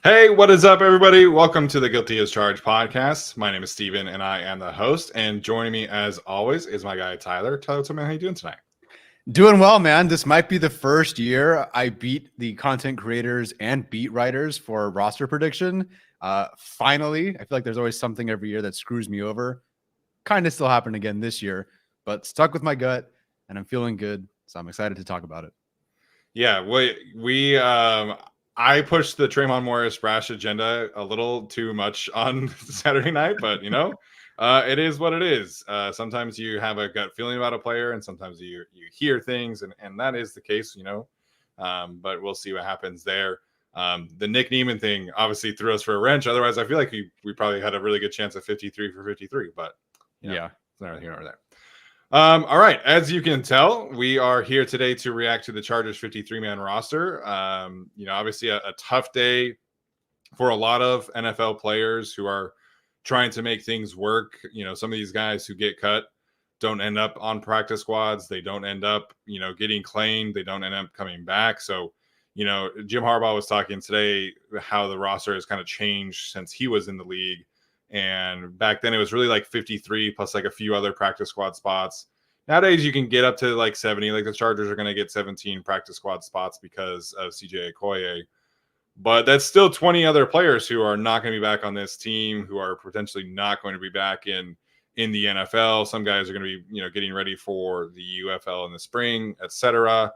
Hey, what is up, everybody? Welcome to the Guilty as Charged podcast. My name is Steven, and I am the host. And joining me, as always, is my guy, Tyler. Tyler, tell me how you doing tonight? Doing well, man. This might be the first year I beat the content creators and beat writers for roster prediction. Finally, I feel like there's always something every year that screws me over. Kind of still happened again this year, but stuck with my gut, and I'm feeling good. So I'm excited to talk about it. Yeah, I pushed the Trayvon Morris-Brash agenda a little too much on Saturday night, but it is what it is. Sometimes you have a gut feeling about a player, and sometimes you hear things, and that is the case, But we'll see what happens there. The Nick Niemann thing obviously threw us for a wrench. Otherwise, I feel like we probably had a really good chance at 53 for 53, but yeah, it's neither here nor there. All right. As you can tell, we are here today to react to the Chargers 53-man roster. Obviously a tough day for a lot of NFL players who are trying to make things work. Some of these guys who get cut don't end up on practice squads. They don't end up, getting claimed. They don't end up coming back. So, Jim Harbaugh was talking today how the roster has kind of changed since he was in the league. And back then it was really like 53 plus like a few other practice squad spots. Nowadays you can get up to like 70. Like the Chargers are going to get 17 practice squad spots because of CJ Okoye. But that's still 20 other players who are not going to be back on this team, who are potentially not going to be back in the NFL. Some guys are going to be, getting ready for the UFL in the spring, etc.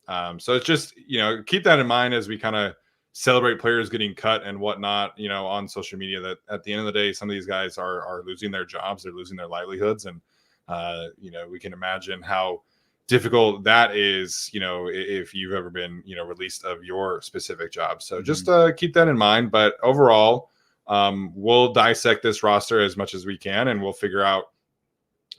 So it's just, keep that in mind as we kind of celebrate players getting cut and whatnot, on social media, that at the end of the day, some of these guys are losing their jobs, they're losing their livelihoods. And, we can imagine how difficult that is, if you've ever been, released of your specific job. So just keep that in mind. But overall, we'll dissect this roster as much as we can, and we'll figure out,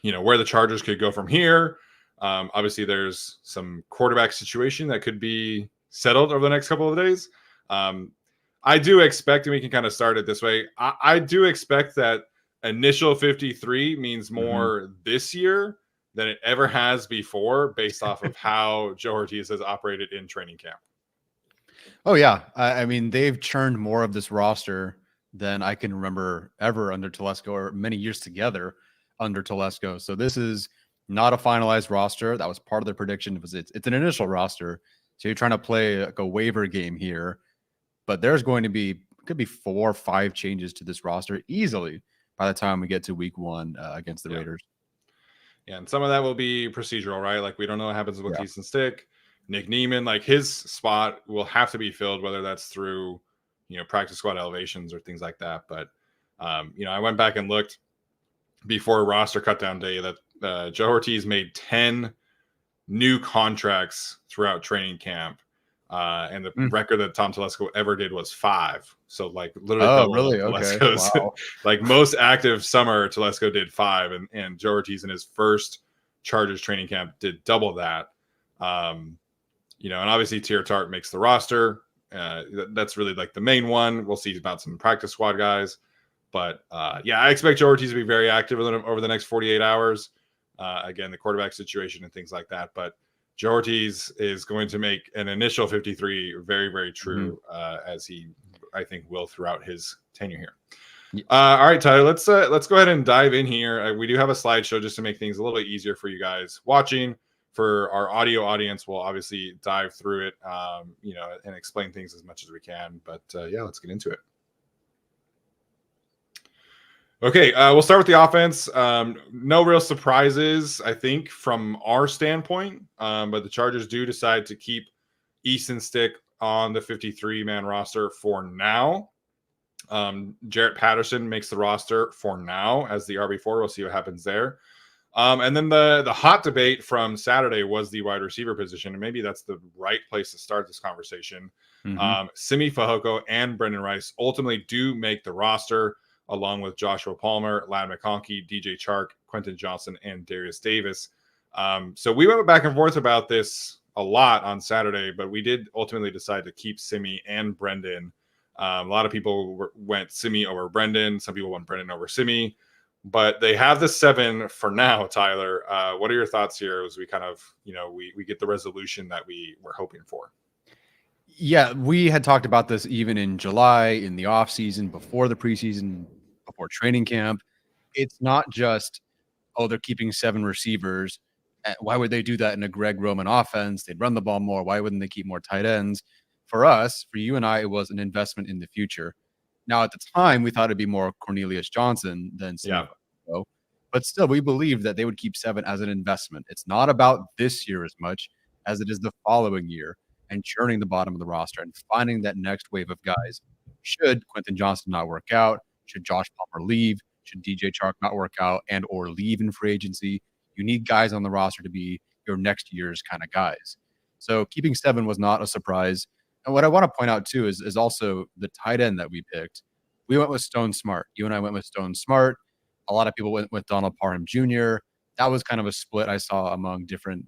where the Chargers could go from here. Obviously, there's some quarterback situation that could be settled over the next couple of days. I do expect, and we can kind of start it this way, I do expect that initial 53 means more this year than it ever has before, based off of how Joe Ortiz has operated in training camp. Oh, yeah. I mean, they've churned more of this roster than I can remember ever under Telesco, or many years together under Telesco. So this is not a finalized roster. That was part of the prediction. It's an initial roster. So you're trying to play like a waiver game here. But there's going to be, could be 4 or 5 changes to this roster easily by the time we get to week 1 against the Raiders. Yeah, and some of that will be procedural, right? Like we don't know what happens with Keith and Stick. Nick Niemann, like his spot will have to be filled, whether that's through, practice squad elevations or things like that. But, I went back and looked before roster cutdown day that Joe Ortiz made 10 new contracts throughout training camp. And the record that Tom Telesco ever did was 5. So like literally double Telesco's. Wow. Like most active summer, Telesco did 5, and Joe Ortiz in his first Chargers training camp did double that. And obviously Tier Tart makes the roster. That's really like the main one. We'll see about some practice squad guys. But I expect Joe Ortiz to be very active over the next 48 hours. Again, the quarterback situation and things like that. But Joe Ortiz is going to make an initial 53 very, very true, as he, I think, will throughout his tenure here. All right, Tyler, let's go ahead and dive in here. We do have a slideshow just to make things a little bit easier for you guys watching. For our audio audience, we'll obviously dive through it, and explain things as much as we can. But let's get into it. Okay, we'll start with the offense. No real surprises, I think, from our standpoint. But the Chargers do decide to keep Easton Stick on the 53-man roster for now. Jarrett Patterson makes the roster for now as the RB4. We'll see what happens there. And then the hot debate from Saturday was the wide receiver position, and maybe that's the right place to start this conversation. Simi Fehoko and Brendan Rice ultimately do make the roster, along with Joshua Palmer, Ladd McConkey, DJ Chark, Quentin Johnson, and Darius Davis. So we went back and forth about this a lot on Saturday, but we did ultimately decide to keep Simi and Brendan. A lot of people went Simi over Brendan. Some people went Brendan over Simi. But they have the 7 for now, Tyler. What are your thoughts here as we kind of, we get the resolution that we were hoping for? Yeah, we had talked about this even in July, in the off season, before the preseason, before training camp. It's not just, oh, they're keeping 7 receivers. Why would they do that in a Greg Roman offense? They'd run the ball more. Why wouldn't they keep more tight ends? For us, for you and I, it was an investment in the future. Now, at the time, we thought it'd be more Cornelius Johnson than Yeah. Simo, but still, we believed that they would keep 7 as an investment. It's not about this year as much as it is the following year and churning the bottom of the roster and finding that next wave of guys. Should Quentin Johnson not work out? Should Josh Palmer leave? Should DJ Chark not work out and or leave in free agency? You need guys on the roster to be your next year's kind of guys. So keeping 7 was not a surprise. And what I want to point out too is also the tight end that we picked. We went with Stone Smartt. You and I went with Stone Smartt. A lot of people went with Donald Parham Jr. That was kind of a split I saw among different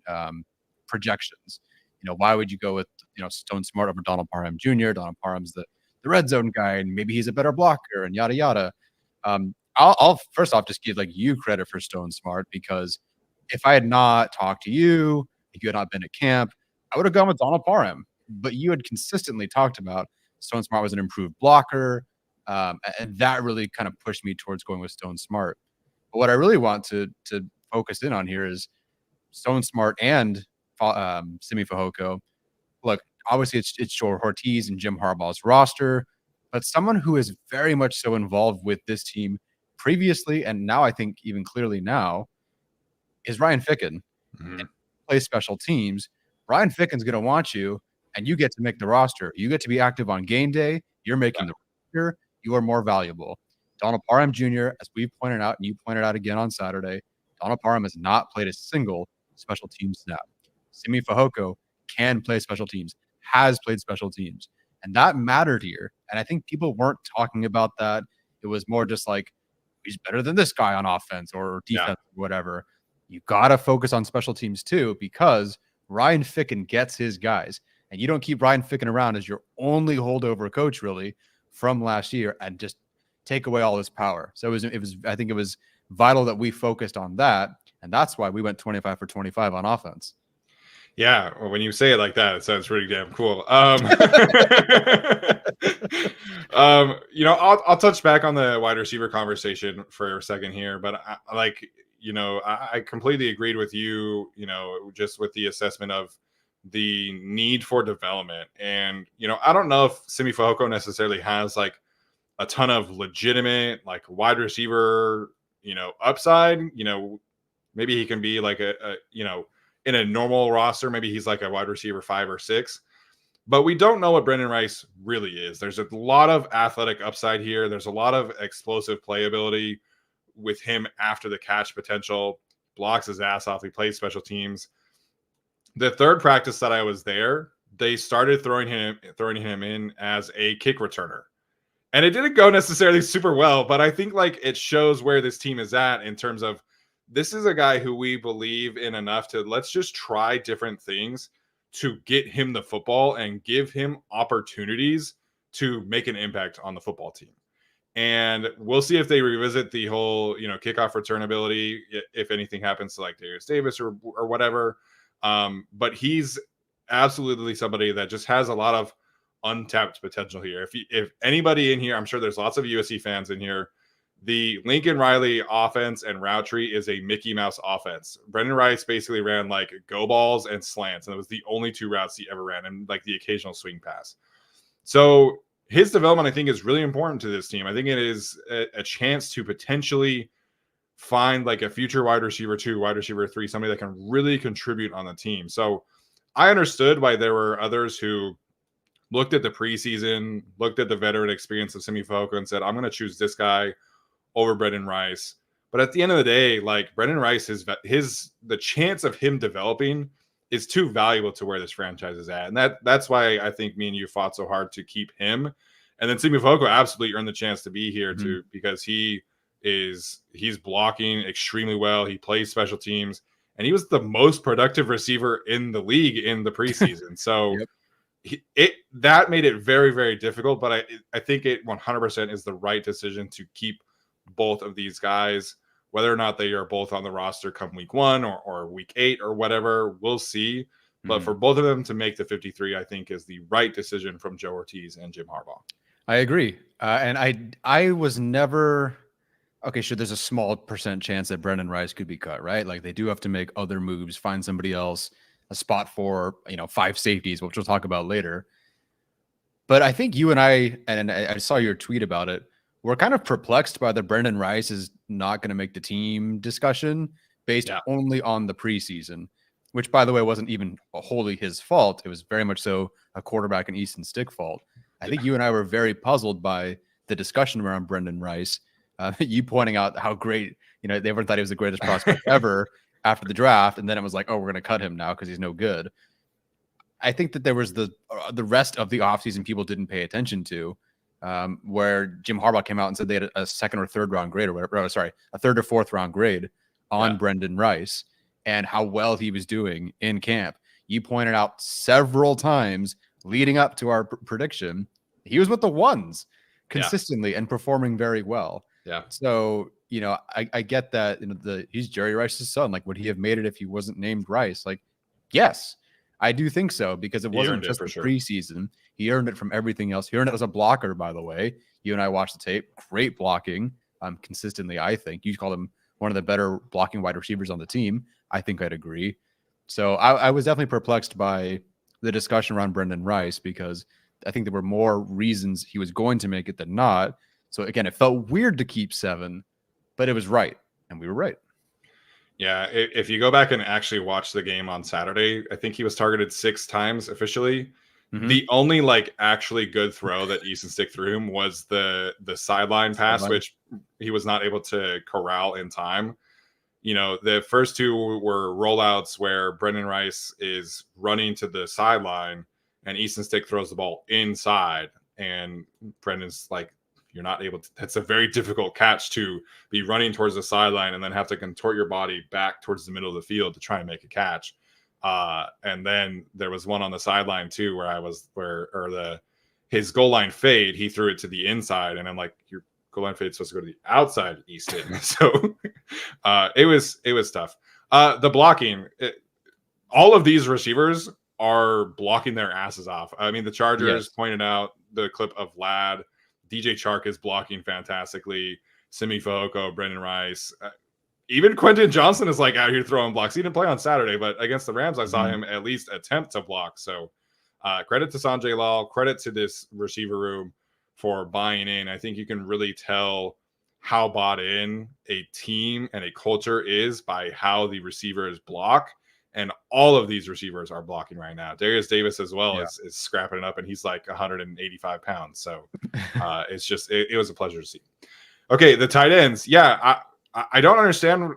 projections. Why would you go with Stone Smartt over Donald Parham Jr.? Donald Parham's the red zone guy, and maybe he's a better blocker, and yada yada. I'll first off just give you credit for Stone Smartt, because if I had not talked to you, if you had not been at camp, I would have gone with Donald Parham. But you had consistently talked about Stone Smartt was an improved blocker, and that really kind of pushed me towards going with Stone Smartt. But what I really want to focus in on here is Stone Smartt and Simi Fehoko. Look, obviously it's Joe Ortiz and Jim Harbaugh's roster, but someone who is very much so involved with this team previously, and now I think even clearly now, is Ryan Ficken. Mm-hmm. And plays special teams. Ryan Ficken's going to want you, and you get to make the roster. You get to be active on game day. You're making the roster. You are more valuable. Donald Parham Jr., as we pointed out, and you pointed out again on Saturday, Donald Parham has not played a single special team snap. Simi Fehoko can play special teams, has played special teams, and that mattered here. And I think people weren't talking about that. It was more just like, he's better than this guy on offense or defense or whatever. You got to focus on special teams too, because Ryan Ficken gets his guys, and you don't keep Ryan Ficken around as your only holdover coach really from last year and just take away all his power. So it was I think it was vital that we focused on that, and that's why we went 25 for 25 on offense. Yeah, well, when you say it like that, it sounds pretty damn cool. I'll touch back on the wide receiver conversation for a second here, but I completely agreed with you, just with the assessment of the need for development. And, I don't know if Simi Fehoko necessarily has like a ton of legitimate like wide receiver, upside. Maybe he can be like in a normal roster, maybe he's like a wide receiver 5 or 6, but we don't know what Brendan Rice really is. There's a lot of athletic upside here. There's a lot of explosive playability with him after the catch potential, blocks his ass off. He plays special teams. The third practice that I was there, they started throwing him in as a kick returner. And it didn't go necessarily super well, but I think like it shows where this team is at in terms of, this is a guy who we believe in enough to let's just try different things to get him the football and give him opportunities to make an impact on the football team. And we'll see if they revisit the whole, kickoff return ability, if anything happens to like Darius Davis or whatever. But he's absolutely somebody that just has a lot of untapped potential here. If anybody in here, I'm sure there's lots of USC fans in here, the Lincoln Riley offense and route tree is a Mickey Mouse offense. Brendan Rice basically ran like go balls and slants, and it was the only 2 routes he ever ran, and like the occasional swing pass. So his development, I think, is really important to this team. I think it is a chance to potentially find like a future wide receiver 2, wide receiver 3, somebody that can really contribute on the team. So I understood why there were others who looked at the preseason, looked at the veteran experience of Simi Fehoko and said, I'm going to choose this guy over Brendan Rice. But at the end of the day, like Brendan Rice, the chance of him developing is too valuable to where this franchise is at. And that's why I think me and you fought so hard to keep him. And then Simi Fehoko absolutely earned the chance to be here too, because he's blocking extremely well. He plays special teams, and he was the most productive receiver in the league in the preseason. So that made it very, very difficult, but I think it 100% is the right decision to keep both of these guys, whether or not they are both on the roster come week 1 or week 8 or whatever, we'll see. But for both of them to make the 53, I think is the right decision from Joe Ortiz and Jim Harbaugh. I agree. And I was never okay. Sure, there's a small percent chance that Brendan Rice could be cut, right? Like they do have to make other moves, find somebody else, a spot for 5 safeties, which we'll talk about later. But I think you and I saw your tweet about it. We're kind of perplexed by the Brendan Rice is not going to make the team discussion based only on the preseason, which, by the way, wasn't even wholly his fault. It was very much so a quarterback and Easton Stick fault. I think you and I were very puzzled by the discussion around Brendan Rice. You pointing out how great, they everyone thought he was the greatest prospect ever after the draft. And then it was like, oh, we're going to cut him now because he's no good. I think that there was the rest of the offseason people didn't pay attention to, where Jim Harbaugh came out and said they had a second or third round grade or whatever. A third or fourth round grade on Brendan Rice and how well he was doing in camp. You pointed out several times leading up to our prediction, he was with the ones consistently and performing very well. Yeah. So, I get that, he's Jerry Rice's son. Like, would he have made it if he wasn't named Rice? Like, yes, I do think so, because it wasn't just the preseason. He earned it from everything else. He earned it as a blocker, by the way. You and I watched the tape. Great blocking, consistently, I think. You called him one of the better blocking wide receivers on the team. I think I'd agree. So I was definitely perplexed by the discussion around Brendan Rice, because I think there were more reasons he was going to make it than not. So again, it felt weird to keep 7, but it was right. And we were right. Yeah. If you go back and actually watch the game on Saturday, I think he was targeted 6 times officially. Mm-hmm. The only actually good throw that Easton Stick threw him was the sideline pass, which he was not able to corral in time. The first 2 were rollouts where Brendan Rice is running to the sideline and Easton Stick throws the ball inside. And Brendan's like, you're not able to, that's a very difficult catch to be running towards the sideline and then have to contort your body back towards the middle of the field to try and make a catch. And then there was one on the sideline too, his goal line fade, he threw it to the inside. And I'm like, your goal line fade is supposed to go to the outside, Easton. So it was tough. The blocking, all of these receivers are blocking their asses off. I mean, the Chargers pointed out the clip of Ladd. DJ Chark is blocking fantastically. Simi Fehoko, Brendan Rice. Even Quentin Johnson is out here throwing blocks. He didn't play on Saturday, but against the Rams, I saw him at least attempt to block. So credit to Sanjay Lal, credit to this receiver room for buying in. I think you can really tell how bought in a team and a culture is by how the receivers block. And all of these receivers are blocking right now. Darius Davis as well is scrapping it up, and he's 185 pounds. So it's just it was a pleasure to see. Okay, the tight ends. Yeah, I don't understand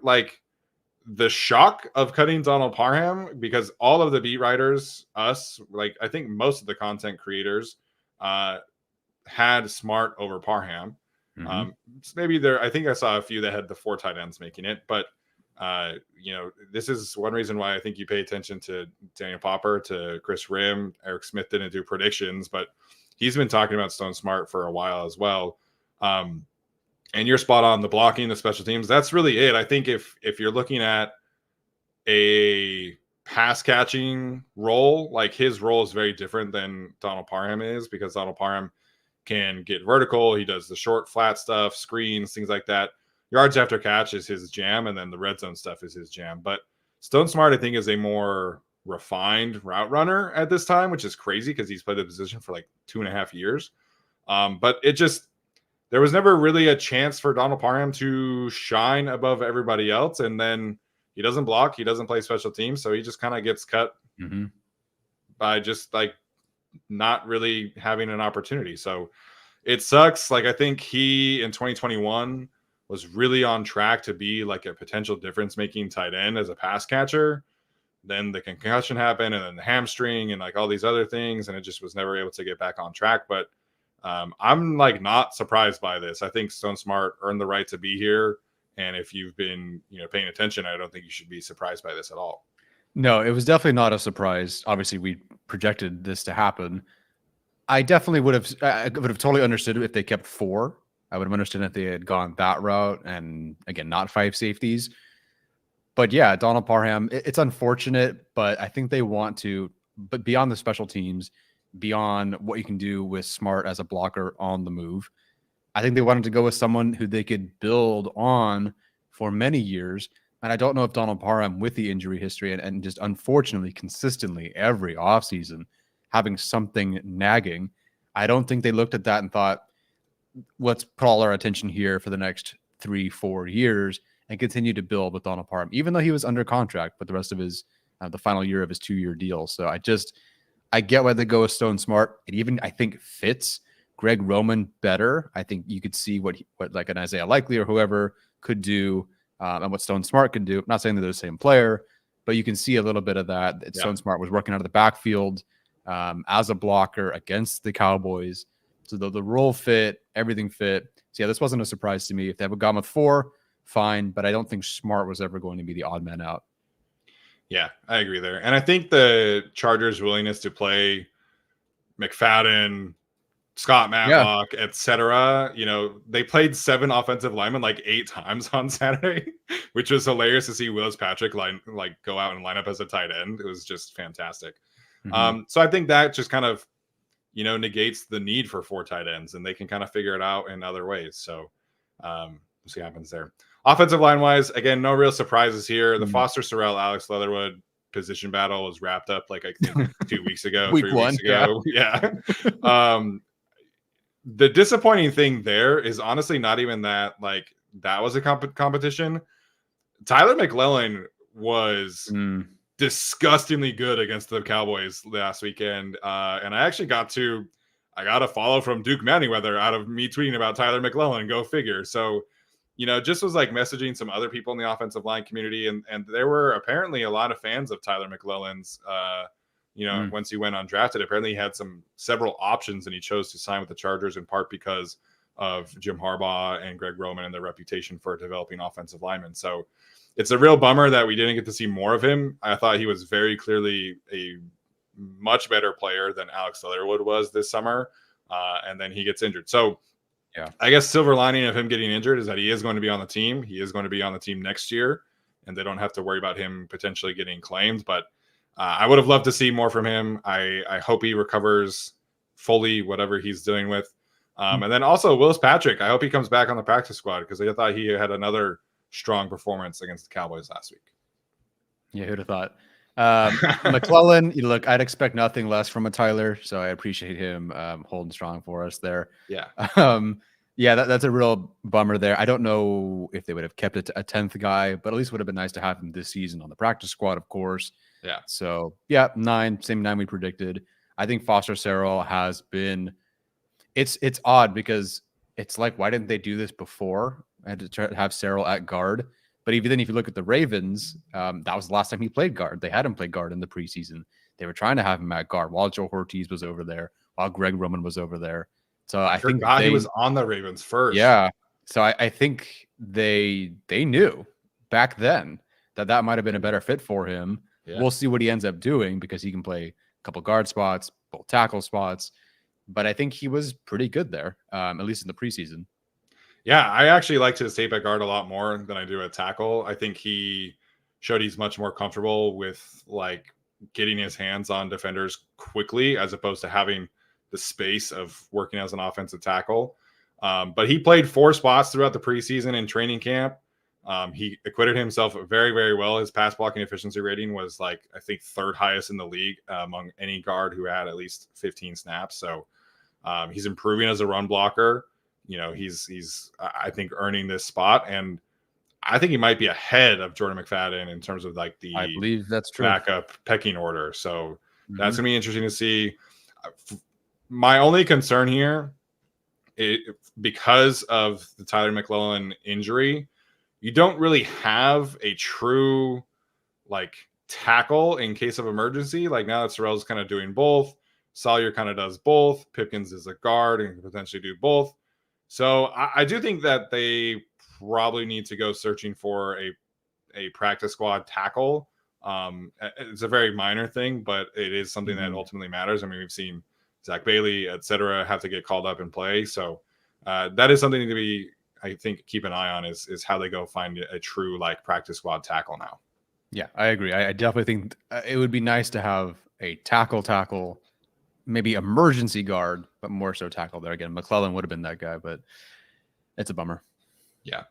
the shock of cutting Donald Parham, because all of the beat writers, I think most of the content creators had Smartt over Parham. Mm-hmm. Maybe I think I saw a few that had the 4 tight ends making it, but this is one reason why I think you pay attention to Daniel Popper, to Chris Rim. Eric Smith didn't do predictions, but he's been talking about Stone Smartt for a while as well. And you're spot on, the blocking, the special teams. That's really it. I think if you're looking at a pass catching role, his role is very different than Donald Parham is, because Donald Parham can get vertical. He does the short, flat stuff, screens, things like that. Yards after catch is his jam, and then the red zone stuff is his jam. But Stone Smartt, I think, is a more refined route runner at this time, which is crazy because he's played the position for 2.5 years. But there was never really a chance for Donald Parham to shine above everybody else. And then he doesn't block, he doesn't play special teams, so he just kind of gets cut by just not really having an opportunity. So it sucks. I think he in 2021 was really on track to be a potential difference-making tight end as a pass catcher. Then the concussion happened, and then the hamstring, and all these other things, and it just was never able to get back on track. But I'm not surprised by this. I think Stone Smartt earned the right to be here, and if you've been paying attention, I don't think you should be surprised by this at all. No, it was definitely not a surprise. Obviously, we projected this to happen. I definitely would have totally understood if they kept 4. I would have understood if they had gone that route, and again, not 5 safeties. But yeah, Donald Parham, it's unfortunate, but I think they want to, but beyond the special teams, beyond what you can do with Smartt as a blocker on the move, I think they wanted to go with someone who they could build on for many years. And I don't know if Donald Parham, with the injury history and just unfortunately consistently every offseason having something nagging, I don't think they looked at that and thought, let's put all our attention here for the next 3-4 years and continue to build with Donald Parham, even though he was under contract, but the rest of his the final year of his 2-year deal. So I get why they go with Stone Smartt. It even, I think, fits Greg Roman better. I think you could see what like an Isaiah Likely or whoever could do, and what Stone Smartt could do. I'm not saying that they're the same player, but you can see a little bit of that. Yeah. Stone Smartt was working out of the backfield as a blocker against the Cowboys. So the role fit, everything fit. So yeah, this wasn't a surprise to me. If they have gone with 4, fine, but I don't think Smartt was ever going to be the odd man out. Yeah, I agree there. And I think the Chargers' willingness to play McFadden, Scott Matlock, etc. They played 7 offensive linemen like 8 times on Saturday, which was hilarious to see Willis Patrick go out and line up as a tight end. It was just fantastic. Mm-hmm. So I think that just kind of negates the need for 4 tight ends, and they can kind of figure it out in other ways. So we'll see what happens there. Offensive line wise, again, no real surprises here. The Foster Sorrell, Alex Leatherwood position battle was wrapped up I think 2 weeks ago, Week 3 1, weeks ago. Yeah. The disappointing thing there is honestly not even that that was a competition. Tyler McClellan was disgustingly good against the Cowboys last weekend. And I actually got a follow from Duke Manyweather out of me tweeting about Tyler McClellan. Go figure. So, just was messaging some other people in the offensive line community. And there were apparently a lot of fans of Tyler McClellan's, once he went undrafted. Apparently he had several options and he chose to sign with the Chargers in part because of Jim Harbaugh and Greg Roman and their reputation for developing offensive linemen. So it's a real bummer that we didn't get to see more of him. I thought he was very clearly a much better player than Alex Leatherwood was this summer. And then he gets injured. So yeah, I guess silver lining of him getting injured is that he is going to be on the team. He is going to be on the team next year, and they don't have to worry about him potentially getting claimed. But I would have loved to see more from him. I hope he recovers fully, whatever he's dealing with. And then also Willis Patrick, I hope he comes back on the practice squad because I thought he had another strong performance against the Cowboys last week. Yeah, who'd have thought? McClellan, look, I'd expect nothing less from a Tyler, so I appreciate him holding strong for us there. Yeah. That's a real bummer there. I don't know if they would have kept it a 10th guy, but at least would have been nice to have him this season on the practice squad, of course. Yeah. So, 9, same 9 we predicted. I think Foster Sarrell has been – it's odd because it's like, why didn't they do this before? I had to try to have Sarrell at guard. But even if you look at the Ravens, that was the last time he played guard. They had him play guard in the preseason. They were trying to have him at guard while Joe Ortiz was over there, while Greg Roman was over there. So I think he was on the Ravens first. Yeah. So I think they knew back then that might have been a better fit for him. Yeah. We'll see what he ends up doing because he can play a couple guard spots, both tackle spots. But I think he was pretty good there, at least in the preseason. Yeah, I actually liked his tape at guard a lot more than I do at tackle. I think he showed he's much more comfortable with getting his hands on defenders quickly as opposed to having the space of working as an offensive tackle. But he played 4 spots throughout the preseason and training camp. He acquitted himself very, very well. His pass blocking efficiency rating was I think 3rd highest in the league among any guard who had at least 15 snaps. So he's improving as a run blocker. He's I think earning this spot, and I think he might be ahead of Jordan McFadden in terms of the I believe that's true backup pecking order. So that's gonna be interesting to see. My only concern here, because of the Tyler McClellan injury, you don't really have a true tackle in case of emergency. Now that Sorrell's kind of doing both, Sawyer kind of does both. Pipkins is a guard and can potentially do both. So I do think that they probably need to go searching for a practice squad tackle. It's a very minor thing, but it is something that ultimately matters. I mean, we've seen Zach Bailey, et cetera, have to get called up and play. So that is something to be I think keep an eye on is how they go find a true like practice squad tackle now. Yeah, I agree. I definitely think it would be nice to have a tackle, maybe emergency guard, but more so tackle there. Again, McClellan would have been that guy, but it's a bummer. Yeah.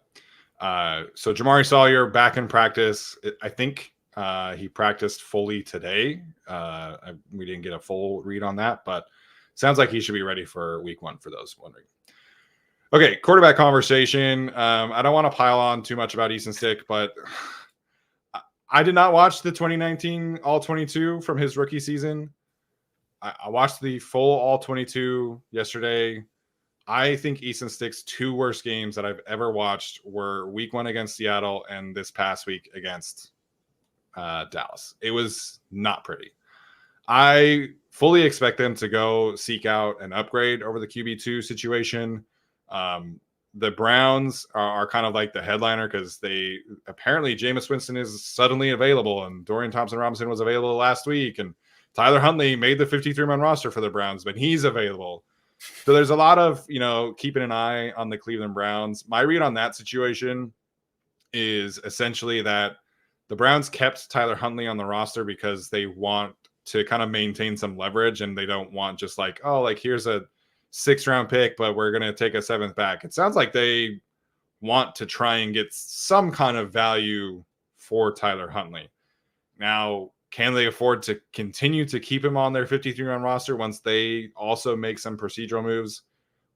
So Jamari Sawyer back in practice. I think he practiced fully today. We didn't get a full read on that, but sounds like he should be ready for week 1 for those wondering. Okay, quarterback conversation. I don't want to pile on too much about Easton Stick, but I did not watch the 2019 All-22 from his rookie season. I watched the full All-22 yesterday. I think Easton Stick's 2 worst games that I've ever watched were week 1 against Seattle and this past week against Dallas. It was not pretty. I fully expect them to go seek out an upgrade over the QB2 situation. The Browns are kind of like the headliner because they apparently Jameis Winston is suddenly available and Dorian Thompson-Robinson was available last week and Tyler Huntley made the 53-man roster for the Browns, but he's available. So there's a lot of, keeping an eye on the Cleveland Browns. My read on that situation is essentially that the Browns kept Tyler Huntley on the roster because they want to kind of maintain some leverage and they don't want just like, oh, like here's a 6th-round pick, but we're going to take a 7th back. It sounds like they want to try and get some kind of value for Tyler Huntley. Now, can they afford to continue to keep him on their 53-man roster once they also make some procedural moves?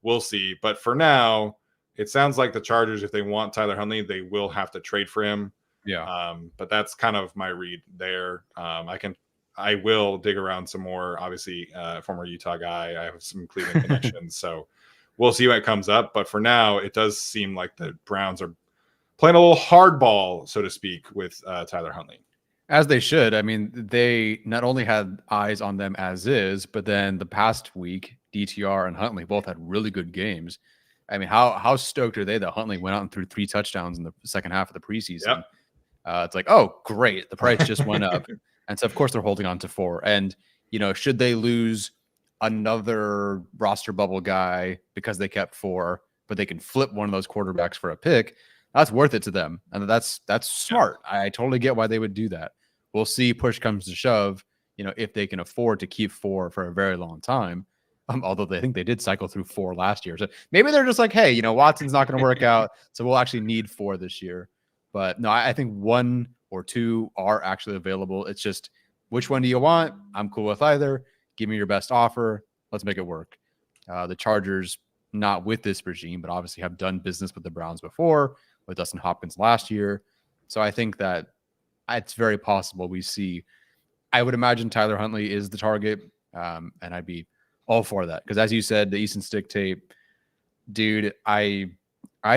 We'll see. But for now, it sounds like the Chargers, if they want Tyler Huntley, they will have to trade for him. Yeah. But that's kind of my read there. I will dig around some more. Obviously, former Utah guy. I have some Cleveland connections, so we'll see what comes up. But for now, it does seem like the Browns are playing a little hardball, so to speak, with Tyler Huntley. As they should. I mean, they not only had eyes on them as is, but then the past week, DTR and Huntley both had really good games. I mean, how stoked are they that Huntley went out and threw 3 touchdowns in the second half of the preseason? Yep. It's like, oh, great. The price just went up. And so, of course, they're holding on to 4. And, should they lose another roster bubble guy because they kept 4, but they can flip one of those quarterbacks for a pick, that's worth it to them. And that's smart. Yeah. I totally get why they would do that. We'll see push comes to shove, if they can afford to keep 4 for a very long time. Although they think they did cycle through 4 last year. So maybe they're just like, hey, Watson's not going to work out. So we'll actually need 4 this year. But no, I think 1 or 2 are actually available. It's just, which one do you want? I'm cool with either. Give me your best offer. Let's make it work. The Chargers, not with this regime, but obviously have done business with the Browns before, with Dustin Hopkins last year. So I think that it's very possible we see, I would imagine Tyler Huntley is the target. And I'd be all for that. Because as you said, the Easton Stick tape, dude, I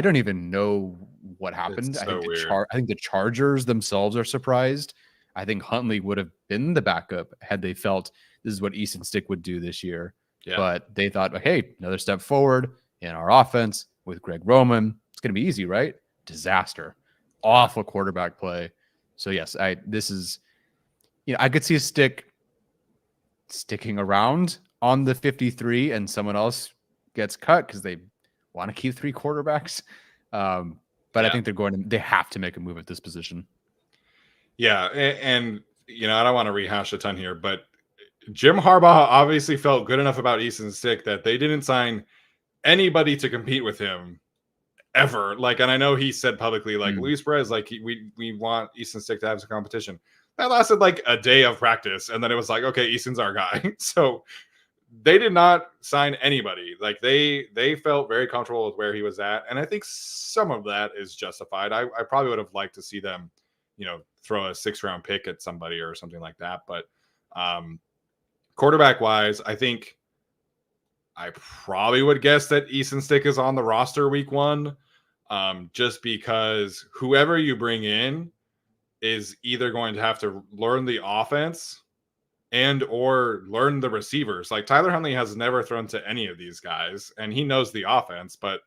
don't even know what happened. So I think the Chargers themselves are surprised. I think Huntley would have been the backup had they felt this is what Easton Stick would do this year. Yeah. But they thought, hey, another step forward in our offense with Greg Roman. It's going to be easy, right? Disaster. Awful quarterback play. So yes, this is, I could see a Stick sticking around on the 53 and someone else gets cut because they want to keep 3 quarterbacks. But I think they have to make a move at this position. Yeah. And I don't want to rehash a ton here, but Jim Harbaugh obviously felt good enough about Easton Stick that they didn't sign anybody to compete with him ever. And I know he said publicly, Luis Perez, we want Easton Stick to have some competition. That lasted a day of practice. And then it was okay, Easton's our guy. So they did not sign anybody. They felt very comfortable with where he was at. And I think some of that is justified. I probably would have liked to see them, throw a 6th-round pick at somebody or something like that. But quarterback wise, I think I probably would guess that Easton Stick is on the roster week 1, just because whoever you bring in is either going to have to learn the offense and or learn the receivers. Tyler Huntley has never thrown to any of these guys, and he knows the offense, but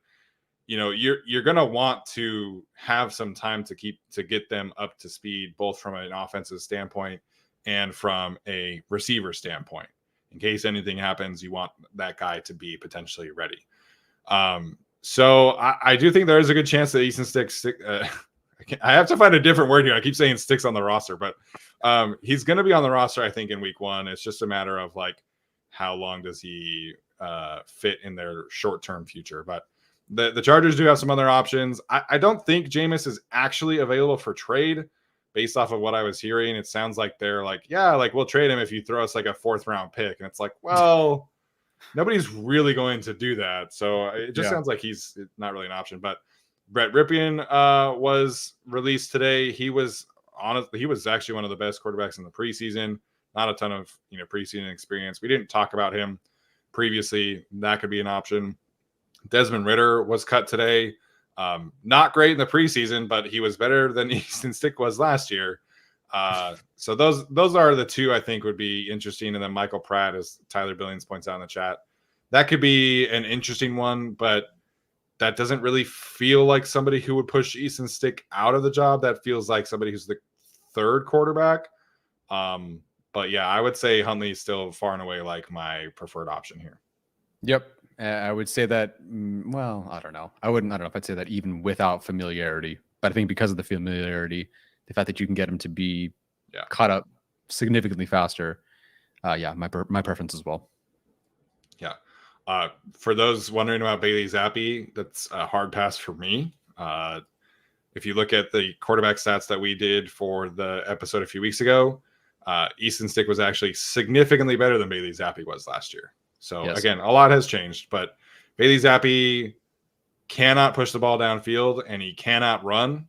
you're going to want to have some time to get them up to speed, both from an offensive standpoint and from a receiver standpoint. In case anything happens, you want that guy to be potentially ready. So I do think there is a good chance that Easton Stick I have to find a different word here. I keep saying sticks on the roster, but he's going to be on the roster, I think, in week 1. It's just a matter of like how long does he fit in their short-term future. But the Chargers do have some other options. I don't think Jameis is actually available for trade based off of what I was hearing. It sounds like they're like, yeah, like we'll trade him if you throw us like a 4th-round pick. And it's like, well, nobody's really going to do that. So it just sounds like he's not really an option. But Brett Ripien was released today. He was actually one of the best quarterbacks in the preseason. Not a ton of preseason experience. We didn't talk about him previously. That could be an option. Desmond Ridder was cut today. Not great in the preseason, but he was better than Easton Stick was last year. So those are the 2 I think would be interesting. And then Michael Pratt, as Tyler Billings points out in the chat, that could be an interesting one, but that doesn't really feel like somebody who would push Easton Stick out of the job. That feels like somebody who's the 3rd quarterback. But yeah, I would say Huntley is still far and away like my preferred option here. Yep. I would say that, well, I don't know. I don't know if I'd say that even without familiarity, but I think because of the familiarity, the fact that you can get him to be caught up significantly faster. My preference as well. Yeah. For those wondering about Bailey Zappi, that's a hard pass for me. If you look at the quarterback stats that we did for the episode a few weeks ago, Easton Stick was actually significantly better than Bailey Zappi was last year. So again, a lot has changed, but Bailey Zappi cannot push the ball downfield and he cannot run.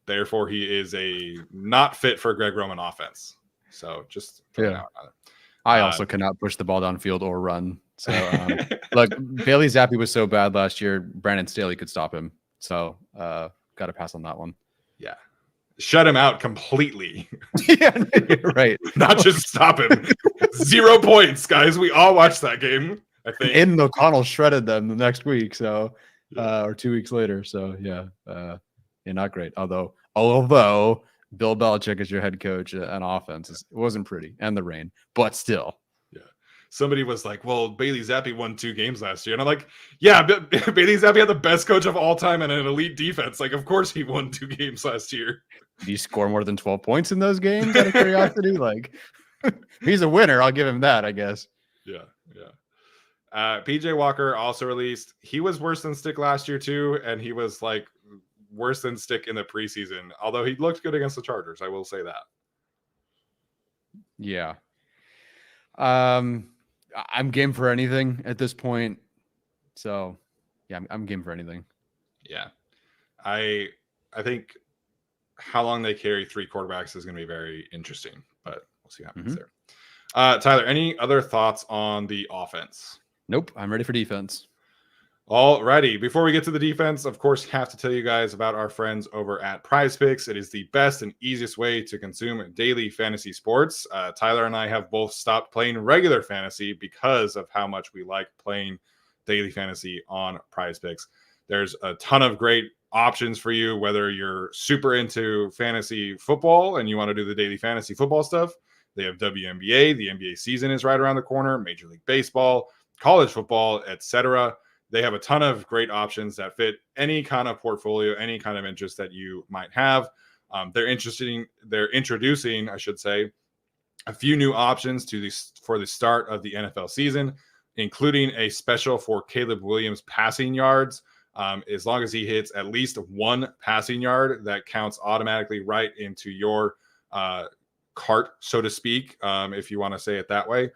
Therefore, he is not fit for Greg Roman offense. So just I also cannot push the ball downfield or run. So look, Bailey Zappi was so bad last year. Brandon Staley could stop him. So got to pass on that one. Yeah. Shut him out completely. Yeah, right. Not just stop him. 0 points, guys. We all watched that game, I think. And O'Connell shredded them the next week, so or 2 weeks later. So not great. Although Bill Belichick is your head coach on offense, it wasn't pretty, and the rain, but still. Somebody was like, well, Bailey Zappi won 2 games last year. And I'm like, yeah, Bailey Zappi had the best coach of all time and an elite defense. Like, of course he won 2 games last year. Did he score more than 12 points in those games out of curiosity? Like, he's a winner. I'll give him that, I guess. Yeah. PJ Walker also released. He was worse than Stick last year, too. And he was, like, worse than Stick in the preseason. Although he looked good against the Chargers. I will say that. Yeah. I'm game for anything at this point. So, yeah, I'm game for anything. Yeah. I think how long they carry 3 quarterbacks is going to be very interesting, but we'll see what happens there. Tyler, any other thoughts on the offense? Nope. I'm ready for defense. Alrighty. Before we get to the defense, of course, have to tell you guys about our friends over at Prize Picks. It is the best and easiest way to consume daily fantasy sports. Tyler and I have both stopped playing regular fantasy because of how much we like playing daily fantasy on Prize Picks. There's a ton of great options for you, whether you're super into fantasy football and you want to do the daily fantasy football stuff. They have WNBA. The NBA season is right around the corner. Major League Baseball, college football, etc. They have a ton of great options that fit any kind of portfolio, any kind of interest that you might have. They're introducing, I should say, a few new options for the start of the NFL season, including a special for Caleb Williams passing yards. As long as he hits at least 1 passing yard, that counts automatically right into your cart, so to speak, if you want to say it that way.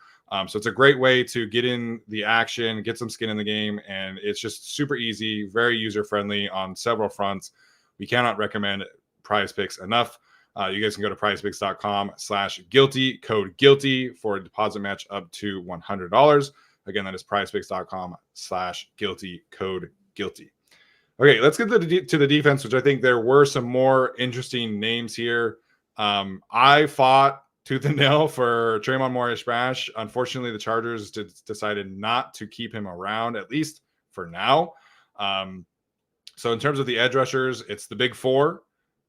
So it's a great way to get in the action, get some skin in the game, and it's just super easy, very user-friendly on several fronts. We cannot recommend Prize Picks enough. You guys can go to prizepicks.com/guilty, code guilty for a deposit match up to $100. Again, that is prizepicks.com/guilty, code guilty. Okay, let's get to the defense, which I think there were some more interesting names here. I fought tooth and nail for Tremont Morris-Brash. Unfortunately, the Chargers decided not to keep him around, at least for now. So in terms of the edge rushers, it's the big 4.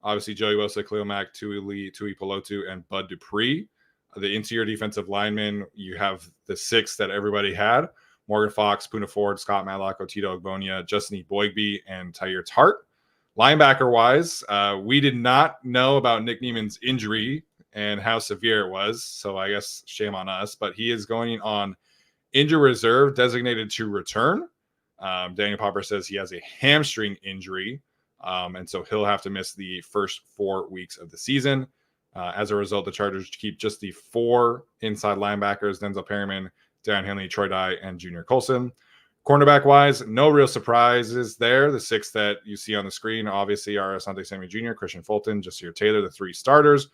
Obviously, Joey Bosa, Khalil Mack, Tui Pelotu, and Bud Dupree. The interior defensive linemen, you have the 6 that everybody had. Morgan Fox, Poona Ford, Scott Matlock, Otito Ogbonia, Justin Boygby, and Tyre Tart. Linebacker-wise, we did not know about Nick Niemann's injury and how severe it was, so I guess shame on us, but he is going on injured reserve, designated to return. Daniel Popper says he has a hamstring injury, and so he'll have to miss the first 4 weeks of the season. As a result, the Chargers keep just the 4 inside linebackers: Denzel Perryman, Darren Henley, Troy Dye, and Junior Colson. Cornerback-wise, no real surprises there. The 6 that you see on the screen, obviously, are Asante Samuel Jr., Christian Fulton, Jasir Taylor, the 3 starters,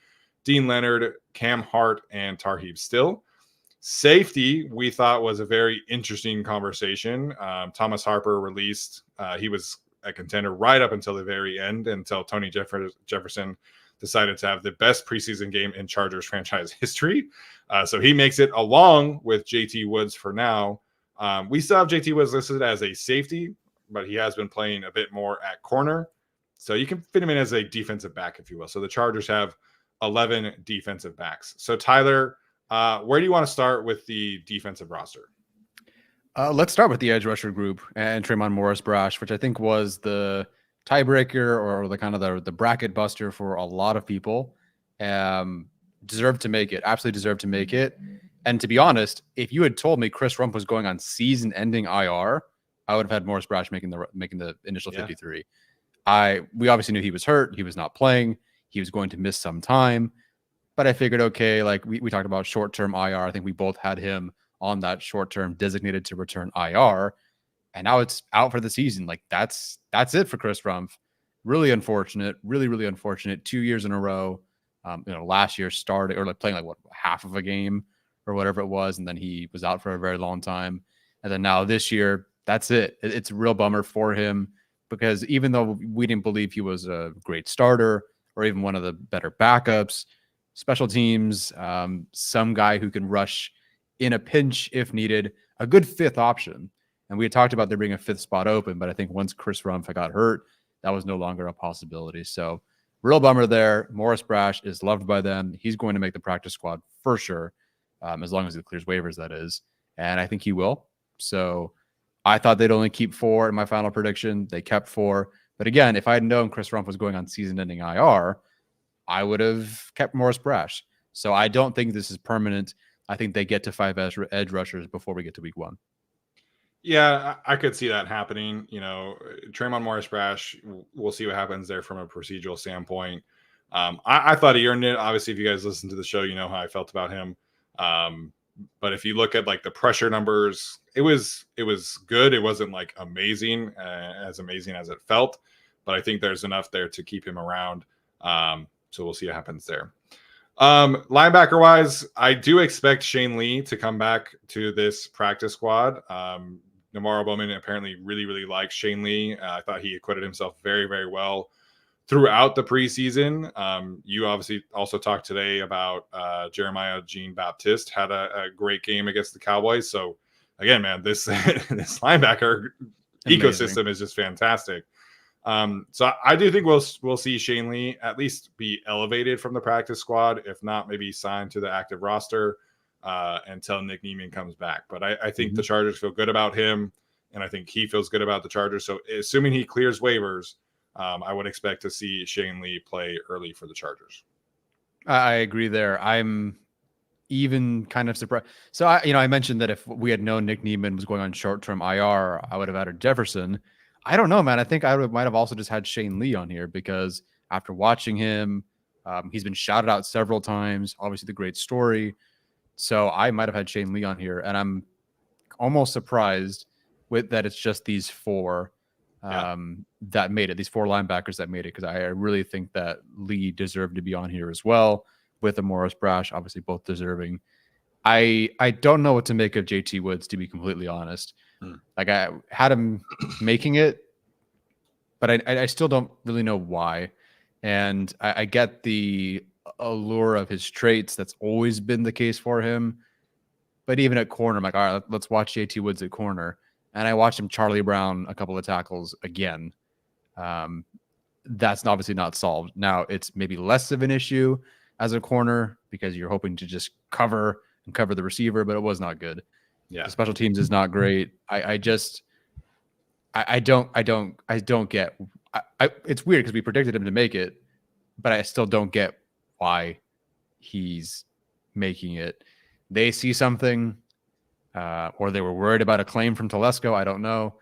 Dean Leonard, Cam Hart, and Tarheeb Still. Safety, we thought, was a very interesting conversation. Thomas Harper released. He was a contender right up until the very end, until Tony Jefferson decided to have the best preseason game in Chargers franchise history. So he makes it along with JT Woods for now. We still have JT Woods listed as a safety, but he has been playing a bit more at corner. So you can fit him in as a defensive back, if you will. So the Chargers have 11 defensive backs. So Tyler, where do you want to start with the defensive roster? Let's start with the edge rusher group and Tremont Morris-Brash, which I think was the tiebreaker or the kind of the bracket buster for a lot of people. Deserved to make it. Absolutely deserved to make it. And to be honest, if you had told me Chris Rumph was going on season-ending IR, I would have had Morris-Brash making the initial 53. We obviously knew he was hurt. He was not playing. He was going to miss some time. But I figured, okay, like we talked about short-term IR. I think we both had him on that short-term designated to return IR. And now it's out for the season. Like that's it for Chris Rumph. Really unfortunate. Really, really unfortunate. 2 years in a row. Last year started or like playing like half of a game or whatever it was, and then he was out for a very long time. And then now this year, that's it. It's a real bummer for him because even though we didn't believe he was a great starter or even one of the better backups, special teams, some guy who can rush in a pinch if needed, a good 5th option. And we had talked about there being a 5th spot open, but I think once Chris Rumph got hurt, that was no longer a possibility. So real bummer there. Morris-Brash is loved by them. He's going to make the practice squad for sure. As long as he clears waivers, that is. And I think he will. So I thought they'd only keep 4 in my final prediction. They kept 4. But again, if I had known Chris Rumph was going on season-ending IR, I would have kept Morris-Brash. So I don't think this is permanent. I think they get to 5 edge rushers before we get to week 1. Yeah, I could see that happening. Tremont Morris-Brash, we'll see what happens there from a procedural standpoint. I thought he earned it. Obviously, if you guys listen to the show, you know how I felt about him. But if you look at like the pressure numbers, it was good. It wasn't like amazing as it felt, but I think there's enough there to keep him around. So we'll see what happens there. Linebacker wise, I do expect Shane Lee to come back to this practice squad. Namara Bowman apparently really, really likes Shane Lee. I thought he acquitted himself very, very well throughout the preseason. You obviously also talked today about Jeremiah Jean-Baptiste had a great game against the Cowboys. So again, man, this this linebacker ecosystem is just fantastic. So I do think we'll see Shane Lee at least be elevated from the practice squad, if not maybe signed to the active roster until Nick Niemann comes back. But I think the Chargers feel good about him, and I think he feels good about the Chargers. So assuming he clears waivers, I would expect to see Shane Lee play early for the Chargers. I agree there. I'm even kind of surprised. So I mentioned that if we had known Nick Niemann was going on short-term IR, I would have added Jefferson. I don't know, man. I think might have also just had Shane Lee on here because after watching him, he's been shouted out several times. Obviously, the great story. So I might have had Shane Lee on here, and I'm almost surprised with that it's just these 4 that made it. These 4 linebackers that made it, because I really think that Lee deserved to be on here as well with the Morris-Brash, obviously both deserving. I don't know what to make of JT Woods, to be completely honest. Like I had him making it, but I still don't really know why. And I get the allure of his traits. That's always been the case for him. But even at corner, I'm like, all right, let's watch JT Woods at corner. And I watched him Charlie Brown a couple of tackles again. That's obviously not solved. Now it's maybe less of an issue as a corner because you're hoping to just cover the receiver, but it was not good. Yeah. The special teams is not great. I don't get. It's weird because we predicted him to make it, but I still don't get why he's making it. They see something, or they were worried about a claim from Telesco. I don't know,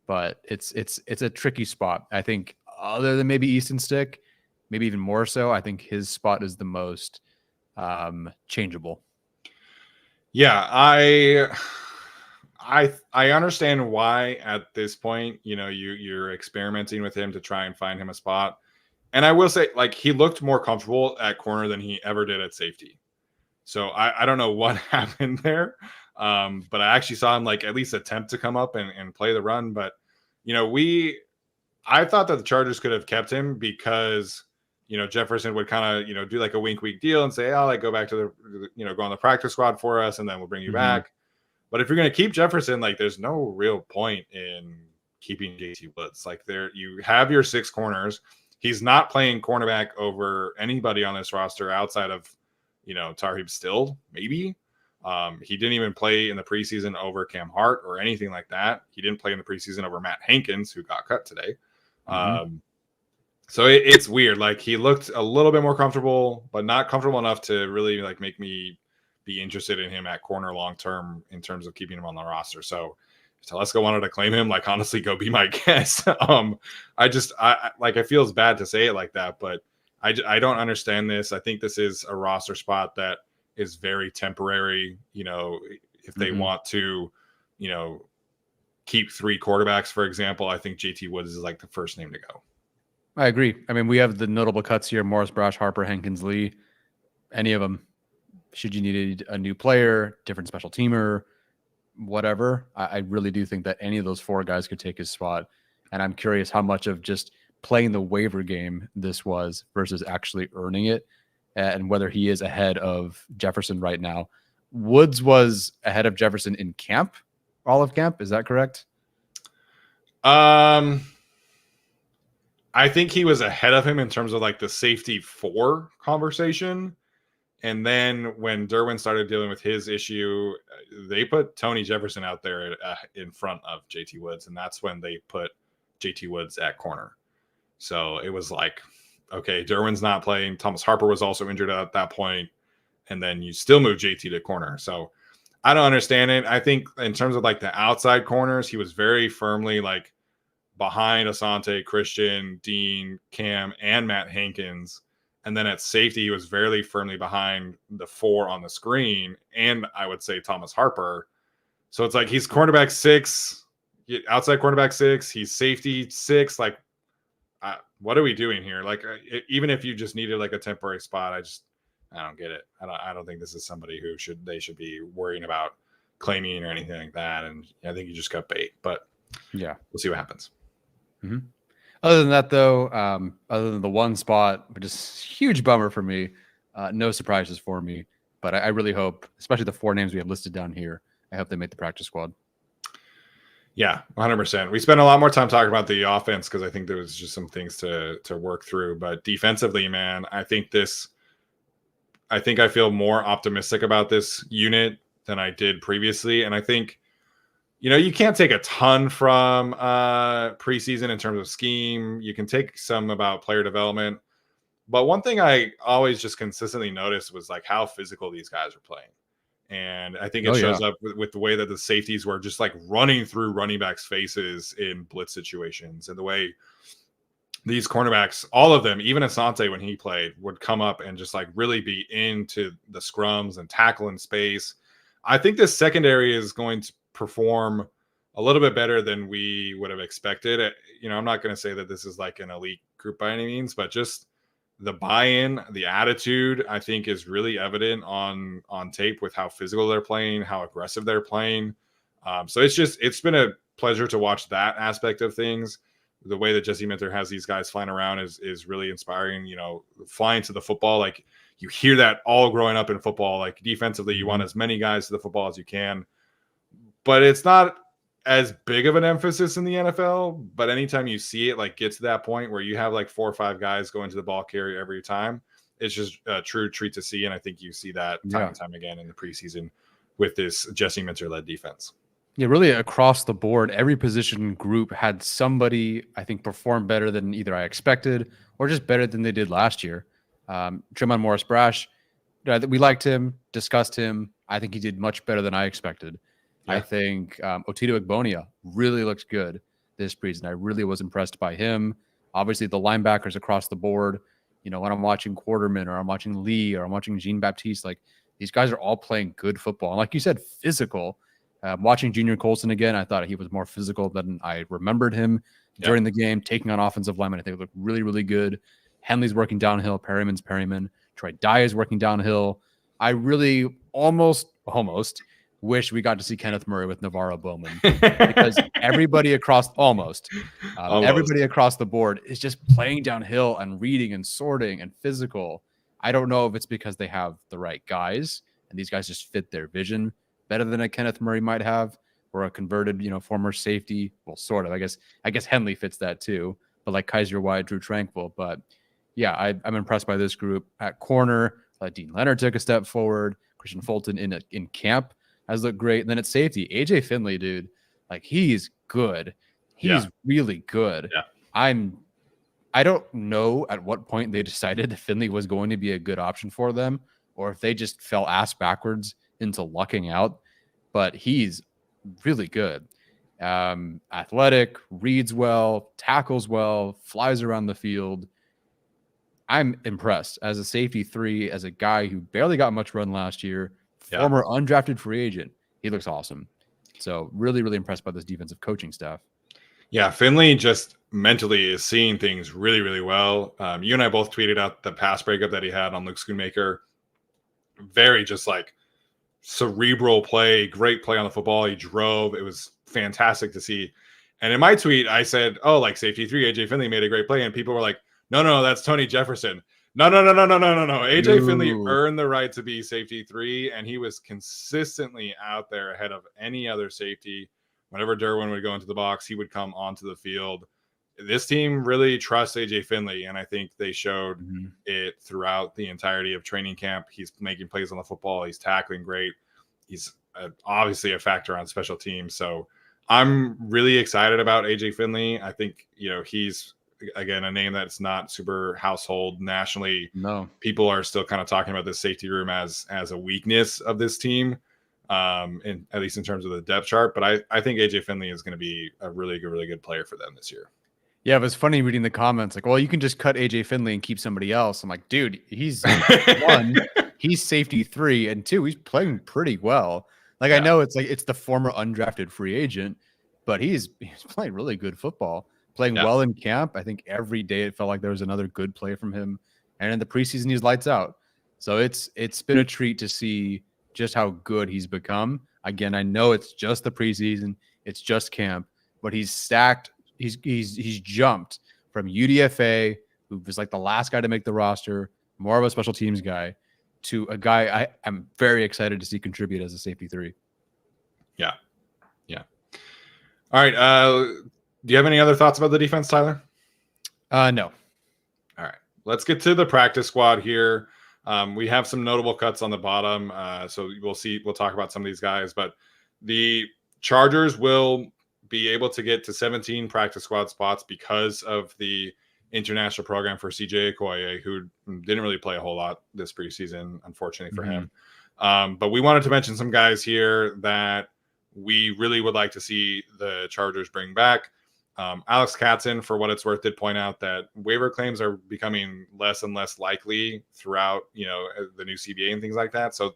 but it's a tricky spot. I think other than maybe Easton Stick, maybe even more so, I think his spot is the most changeable. Yeah, I understand why at this point, you're experimenting with him to try and find him a spot. And I will say, like, he looked more comfortable at corner than he ever did at safety. So I don't know what happened there. But I actually saw him like at least attempt to come up and play the run. But I thought that the Chargers could have kept him because Jefferson would kind of do like a wink deal and say, "Oh, like go back to the go on the practice squad for us, and then we'll bring you back." But if you're going to keep Jefferson, like there's no real point in keeping JT Woods. Like you have your 6 corners. He's not playing cornerback over anybody on this roster outside of Tarheeb Still, maybe. He didn't even play in the preseason over Cam Hart or anything like that. He didn't play in the preseason over Matt Hankins, who got cut today. So it's weird. Like he looked a little bit more comfortable, but not comfortable enough to really like make me be interested in him at corner long term in terms of keeping him on the roster. So if Telesco wanted to claim him, like honestly, go be my guest. I it feels bad to say it like that, but I don't understand this. I think this is a roster spot that is very temporary. If they want to, keep 3 quarterbacks, for example, I think JT Woods is like the first name to go. I agree. I mean, we have the notable cuts here: Morris-Brash, Harper, Hankins, Lee. Any of them. Should you need a new player, different special teamer, whatever, I really do think that any of those 4 guys could take his spot. And I'm curious how much of just playing the waiver game this was versus actually earning it, and whether he is ahead of Jefferson right now. Woods was ahead of Jefferson in camp, all of camp. Is that correct? I think he was ahead of him in terms of like the safety 4 conversation. And then when Derwin started dealing with his issue, they put Tony Jefferson out there in front of JT Woods. And that's when they put JT Woods at corner. So it was like, okay, Derwin's not playing. Thomas Harper was also injured at that point. And then you still move JT to corner. So I don't understand it. I think in terms of like the outside corners, he was very firmly like behind Asante, Christian, Dean, Cam, and Matt Hankins. And then at safety, he was very firmly behind the 4 on the screen. And I would say Thomas Harper. So it's like he's cornerback 6, outside cornerback 6. He's safety 6. Like, what are we doing here? Like, even if you just needed like a temporary spot, I don't get it. I don't think this is somebody who they should be worrying about claiming or anything like that. And I think you just got bait. But yeah, we'll see what happens. Other than that, though, other than the one spot, which is huge bummer for me, no surprises for me. But I really hope, especially the 4 names we have listed down here, I hope they make the practice squad. Yeah, 100%. We spent a lot more time talking about the offense because I think there was just some things to work through. But defensively, man, I think I feel more optimistic about this unit than I did previously. And I think you can't take a ton from preseason in terms of scheme. You can take some about player development. But one thing I always just consistently noticed was like how physical these guys are playing. And I think it shows up with the way that the safeties were just like running through running backs' faces in blitz situations, and the way these cornerbacks, all of them, even Asante when he played, would come up and just like really be into the scrums and tackle in space. I think this secondary is going to perform a little bit better than we would have expected. I'm not going to say that this is like an elite group by any means, but just the buy-in, the attitude, I think is really evident on tape with how physical they're playing, how aggressive they're playing. So it's been a pleasure to watch that aspect of things. The way that Jesse Minter has these guys flying around is really inspiring. Flying to the football, like you hear that all growing up in football. Like defensively, you want as many guys to the football as you can. But it's not as big of an emphasis in the NFL. But anytime you see it, like get to that point where you have like 4 or 5 guys going to the ball carrier every time, it's just a true treat to see. And I think you see that time and time again in the preseason. with this Jesse Minter-led defense. Yeah, really across the board, every position group had somebody I think perform better than either I expected or just better than they did last year. Morris-Brash, we liked him, discussed him. I think he did much better than I expected. Yeah. I think Otito Igbonia really looked good this preseason. I really was impressed by him. Obviously, the linebackers across the board, when I'm watching Quarterman or I'm watching Lee or I'm watching Jean-Baptiste, like these guys are all playing good football. And like you said, physical. Watching Junior Colson again, I thought he was more physical than I remembered him during the game, taking on offensive linemen. I think it looked really, really good. Henley's working downhill. Perryman's Perryman. Troy Dye is working downhill. I really almost wish we got to see Kenneth Murray with Navarro Bowman because everybody across everybody across the board is just playing downhill and reading and sorting and physical. I don't know if it's because they have the right guys and these guys just fit their vision better than a Kenneth Murray might have, or a converted, former safety. Well, sort of. I guess Henley fits that too, but like Kaiser White, Drew Tranquil. But yeah, I'm impressed by this group at corner. Dean Leonard took a step forward. Christian Fulton in camp has looked great. And then at safety, AJ Finley, dude, like he's good. He's really good. Yeah. I don't know at what point they decided that Finley was going to be a good option for them, or if they just fell ass backwards into lucking out, but he's really good. Athletic, reads well, tackles well, flies around the field. I'm impressed as a safety 3, as a guy who barely got much run last year, former undrafted free agent. He looks awesome. So really, really impressed by this defensive coaching staff. Yeah, Finley just mentally is seeing things really, really well. You and I both tweeted out the pass breakup that he had on Luke Schoonmaker. Very just like cerebral play, great play on the football. He drove. It was fantastic to see. And in my tweet, I said, like safety 3, AJ Finley made a great play. And people were like, no, that's Tony Jefferson. No. AJ Finley earned the right to be safety 3, and he was consistently out there ahead of any other safety. Whenever Derwin would go into the box, he would come onto the field. This team really trusts AJ Finley, and I think they showed it throughout the entirety of training camp. He's making plays on the football. He's tackling great. He's obviously a factor on special teams. So I'm really excited about AJ Finley. I think, he's, again, a name that's not super household nationally. No, people are still kind of talking about the safety room as a weakness of this team, at least in terms of the depth chart. But I think AJ Finley is going to be a really good player for them this year. Yeah, it was funny reading the comments like, well, you can just cut AJ Finley and keep somebody else. I'm like, dude, he's 1, he's safety 3, and 2, he's playing pretty well. Like, I know it's the former undrafted free agent, but he's playing really good football, playing well in camp. I think every day it felt like there was another good play from him. And in the preseason, he's lights out. So it's been a treat to see just how good he's become. Again, I know it's just the preseason, it's just camp, but he's stacked. He's jumped from UDFA, who was like the last guy to make the roster, more of a special teams guy, to a guy I'm very excited to see contribute as a safety 3. Yeah. All right. Do you have any other thoughts about the defense, Tyler? No. All right. Let's get to the practice squad here. We have some notable cuts on the bottom. So we'll talk about some of these guys, but the Chargers will be able to get to 17 practice squad spots because of the international program for CJ Okoye, who didn't really play a whole lot this preseason, unfortunately for him. But we wanted to mention some guys here that we really would like to see the Chargers bring back. Alex Katzen, for what it's worth, did point out that waiver claims are becoming less and less likely throughout, the new CBA and things like that. So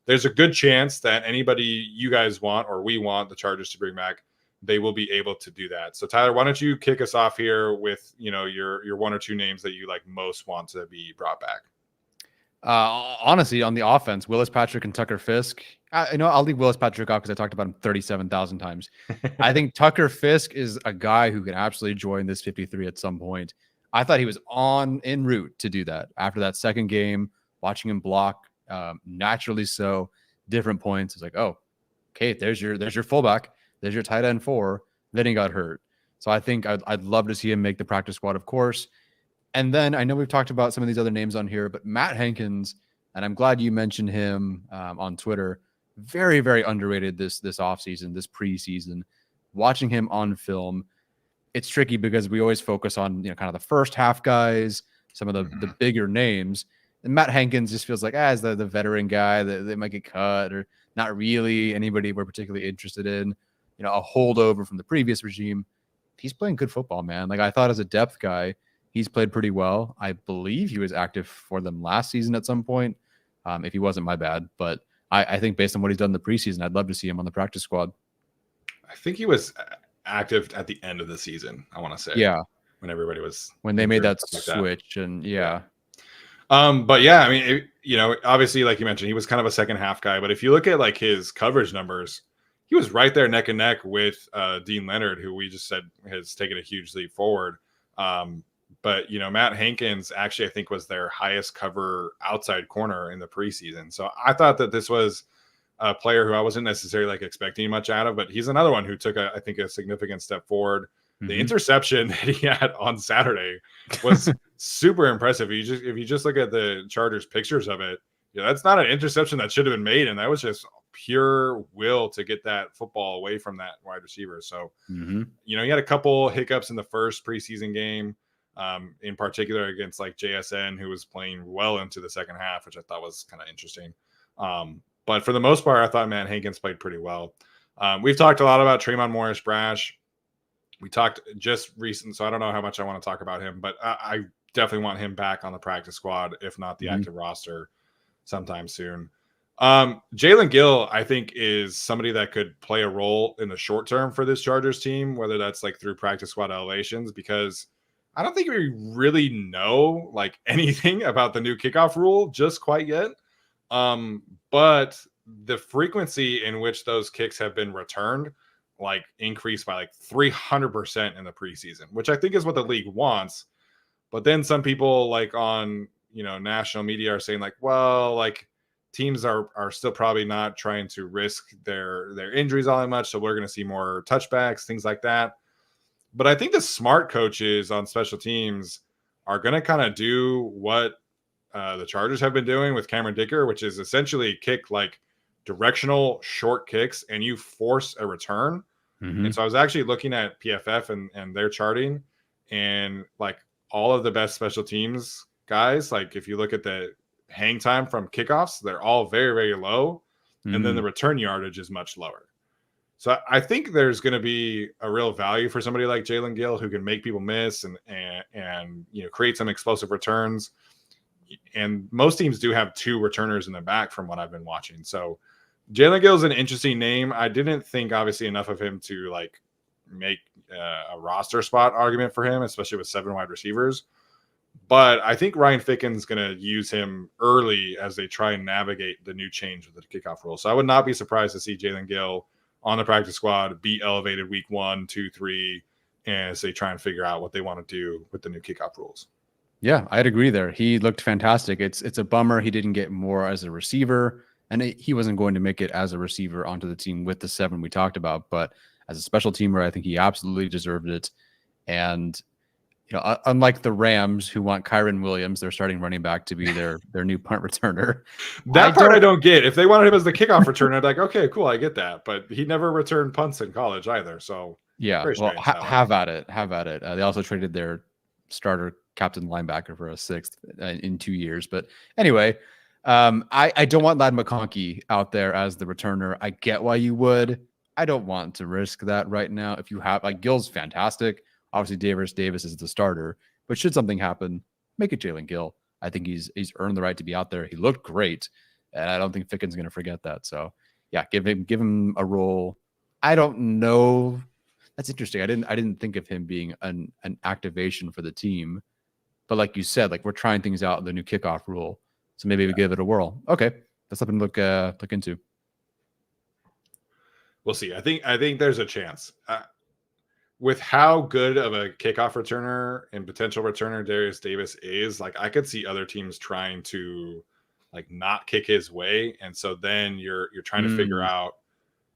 there's a good chance that anybody you guys want, or we want the Chargers to bring back, they will be able to do that. So Tyler, why don't you kick us off here with, your 1 or 2 names that you like most want to be brought back? Honestly, on the offense, Willis Patrick and Tucker Fisk. I'll leave Willis Patrick out because I talked about him 37,000 times. I think Tucker Fisk is a guy who can absolutely join this 53 at some point. I thought he was en route to do that after that second game, watching him block naturally so different points. It's like, oh, okay, there's your fullback, there's your tight end 4. Then he got hurt. So I think I'd love to see him make the practice squad, of course. And then I know we've talked about some of these other names on here, but Matt Hankins, and I'm glad you mentioned him on Twitter. very, very underrated this offseason, this preseason. Watching him on film, it's tricky because we always focus on, kind of the first half guys, some of the bigger names. And Matt Hankins just feels like, as the veteran guy that they might get cut, or not really anybody we're particularly interested in, a holdover from the previous regime. He's playing good football, man. Like, I thought as a depth guy, he's played pretty well. I believe he was active for them last season at some point. If he wasn't, my bad. But I think based on what he's done in the preseason, I'd love to see him on the practice squad. I think he was active at the end of the season, I want to say. Yeah. When they made that switch. And yeah. But yeah, I mean, obviously, like you mentioned, he was kind of a second half guy. But if you look at like his coverage numbers, he was right there neck and neck with Dean Leonard, who we just said has taken a huge leap forward. But Matt Hankins actually, I think, was their highest cover outside corner in the preseason. So I thought that this was a player who I wasn't necessarily like expecting much out of, but he's another one who took I think a significant step forward. The interception that he had on Saturday was super impressive. If you just look at the Chargers pictures of it, that's not an interception that should have been made, and that was just pure will to get that football away from that wide receiver. So, he had a couple hiccups in the first preseason game, in particular against like JSN, who was playing well into the second half, which I thought was kind of interesting. But for the most part, I thought Matt Hankins played pretty well. We've talked a lot about Tremont Morris-Brash. We talked just recent, so I don't know how much I want to talk about him, but I definitely want him back on the practice squad, if not the active roster, sometime soon. Jalen Gill, I think, is somebody that could play a role in the short term for this Chargers team, whether that's like through practice squad elevations, because I don't think we really know like anything about the new kickoff rule just quite yet. But the frequency in which those kicks have been returned like increased by like 300% in the preseason, which I think is what the league wants. But then some people like on, national media are saying like, well, like teams are still probably not trying to risk their injuries all that much. So we're going to see more touchbacks, things like that. But I think the smart coaches on special teams are going to kind of do what the Chargers have been doing with Cameron Dicker, which is essentially kick like directional short kicks and you force a return. And so I was actually looking at PFF and their charting, and like all of the best special teams guys, like if you look at the hang time from kickoffs, they're all very, very low. And then the return yardage is much lower. So I think there's going to be a real value for somebody like Jalen Gill who can make people miss and create some explosive returns. And most teams do have two returners in the back from what I've been watching. So Jalen Gill is an interesting name. I didn't think obviously enough of him to like make a roster spot argument for him, especially with 7 wide receivers. But I think Ryan Ficken's going to use him early as they try and navigate the new change with the kickoff rule. So I would not be surprised to see Jalen Gill on the practice squad be elevated week 1, 2, 3, as they try and figure out what they want to do with the new kickoff rules. Yeah, I'd agree there. He looked fantastic. It's a bummer he didn't get more as a receiver, and he wasn't going to make it as a receiver onto the team with the 7 we talked about. But as a special teamer, I think he absolutely deserved it. And unlike the Rams, who want Kyron Williams, their starting running back, to be their new punt returner. That part I don't get. If they wanted him as the kickoff returner, I'd like, okay, cool, I get that. But he never returned punts in college either. So yeah, well, have at it. They also traded their starter captain linebacker for a 6th in 2 years. But anyway, I don't want Ladd McConkey out there as the returner. I get why you would. I don't want to risk that right now. If you have like Gill's fantastic. Obviously, Davis is the starter, but should something happen, make it Jalen Gill. I think he's earned the right to be out there. He looked great, and I don't think Ficken's going to forget that. So, yeah, give him a role. I don't know. That's interesting. I didn't think of him being an activation for the team, but like you said, like we're trying things out in the new kickoff rule, so maybe we give it a whirl. Okay, that's something to look into. We'll see. I think there's a chance. With how good of a kickoff returner and potential returner Darius Davis is, like I could see other teams trying to like not kick his way. And so then you're trying to figure out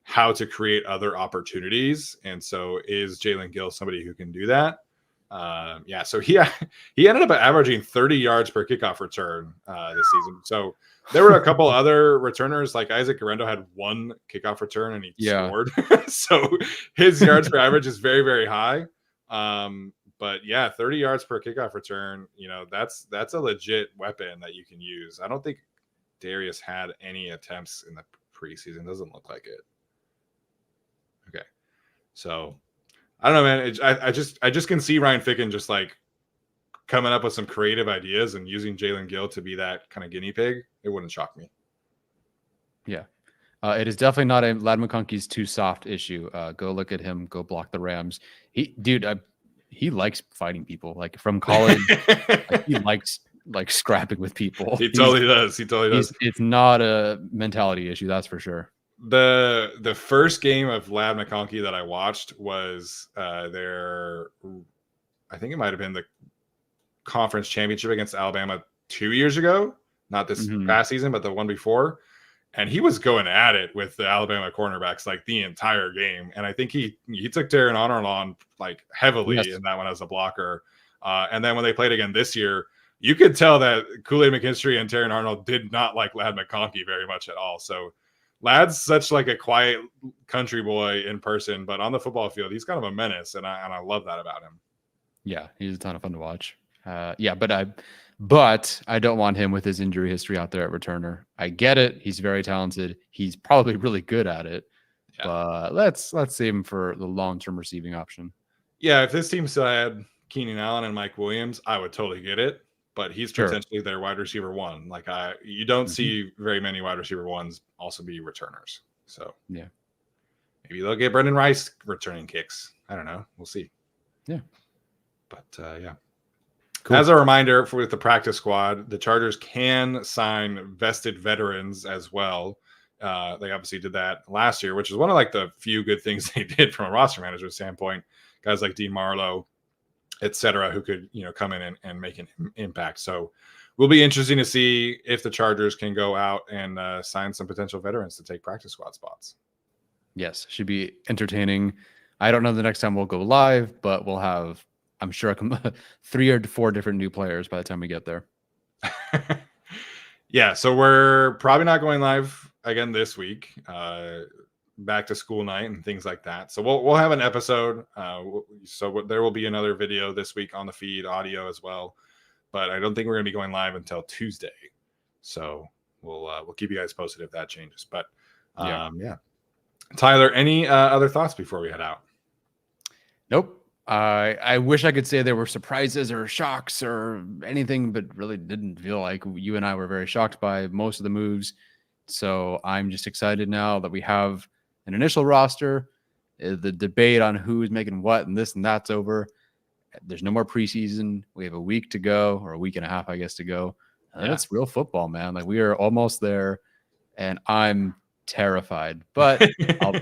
how to create other opportunities. And so is Jalen Gill somebody who can do that? So he ended up averaging 30 yards per kickoff return this season. So There were a couple other returners, like Isaac Garendo had one kickoff return and he scored. So his yards per average is very, very high. But yeah, 30 yards per kickoff return, that's a legit weapon that you can use. I don't think Darius had any attempts in the preseason. Doesn't look like it. Okay. So I don't know, man. I just can see Ryan Ficken just like coming up with some creative ideas and using Jalen Gill to be that kind of guinea pig. It wouldn't shock me. Yeah. It is definitely not a Ladd McConkey's too soft issue. Go look at him. Go block the Rams. He likes fighting people. Like from college, he likes like scrapping with people. He totally does. It's not a mentality issue, that's for sure. The first game of Ladd McConkey that I watched was I think it might have been the conference championship against Alabama 2 years ago. Not this past season, but the one before. And he was going at it with the Alabama cornerbacks like the entire game. And I think he took Darren Arnold on like heavily in that one as a blocker. And then when they played again this year, you could tell that Kool-Aid McKinstry and Darren Arnold did not like Ladd McConkey very much at all. So Ladd's such like a quiet country boy in person, but on the football field, he's kind of a menace. And I love that about him. Yeah, he's a ton of fun to watch. But I don't want him with his injury history out there at returner. I get it. He's very talented. He's probably really good at it. Yeah. But let's save him for the long-term receiving option. Yeah, if this team still had Keenan Allen and Mike Williams, I would totally get it. But he's potentially their wide receiver one. Like you don't see very many wide receiver ones also be returners. So yeah, maybe they'll get Brendan Rice returning kicks. I don't know. We'll see. Yeah, but yeah. Cool. As a reminder for the practice squad, the Chargers can sign vested veterans as well. They obviously did that last year, which is one of like the few good things they did from a roster manager standpoint. Guys like Dean Marlowe, et cetera, who could come in and make an impact. So will be interesting to see if the Chargers can go out and sign some potential veterans to take practice squad spots. Yes, should be entertaining. I don't know the next time we'll go live, but we'll have, I'm sure, 3 or 4 different new players by the time we get there. Yeah, so we're probably not going live again this week. Back to school night and things like that. So we'll have an episode. So there will be another video this week on the feed, audio as well. But I don't think we're going to be going live until Tuesday. So we'll keep you guys posted if that changes. But yeah. Tyler, any other thoughts before we head out? Nope. I wish I could say there were surprises or shocks or anything, but really didn't feel like you and I were very shocked by most of the moves. So I'm just excited now that we have an initial roster. The debate on who's making what and this and that's over. There's no more preseason. We have a week to go, or a week and a half, I guess, to go. And it's real football, man. Like we are almost there, and I'm terrified. But I'll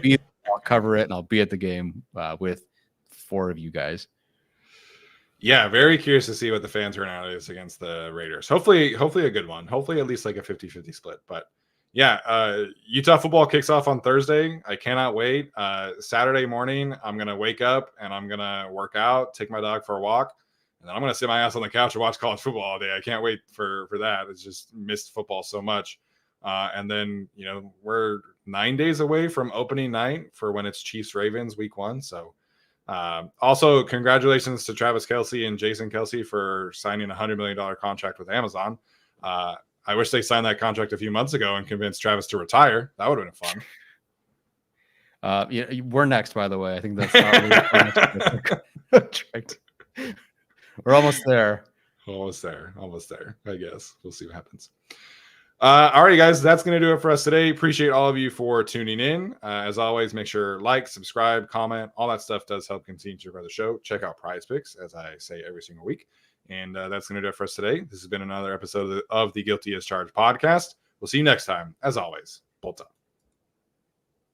cover it, and I'll be at the game with 4 of you guys. Yeah, very curious to see what the fan turnout is against the Raiders. Hopefully a good one. Hopefully at least like a 50-50 split. But yeah, Utah football kicks off on Thursday. I cannot wait. Saturday morning, I'm going to wake up and I'm going to work out, take my dog for a walk, and then I'm going to sit my ass on the couch and watch college football all day. I can't wait for that. It's just missed football so much. And then, we're 9 days away from opening night for when it's Chiefs-Ravens week 1. So also congratulations to Travis Kelce and Jason Kelce for signing a $100 million contract with Amazon. I wish they signed that contract a few months ago and convinced Travis to retire. That would have been fun. Yeah, we're next, by the way. I think that's contract. We're almost there. Almost there. I guess we'll see what happens. All right, guys, that's going to do it for us today. Appreciate all of you for tuning in. As always, make sure like, subscribe, comment. All that stuff does help continue to grow the show. Check out Prize Picks, as I say every single week. And that's going to do it for us today. This has been another episode of the Guilty as Charged podcast. We'll see you next time. As always, Bolt up.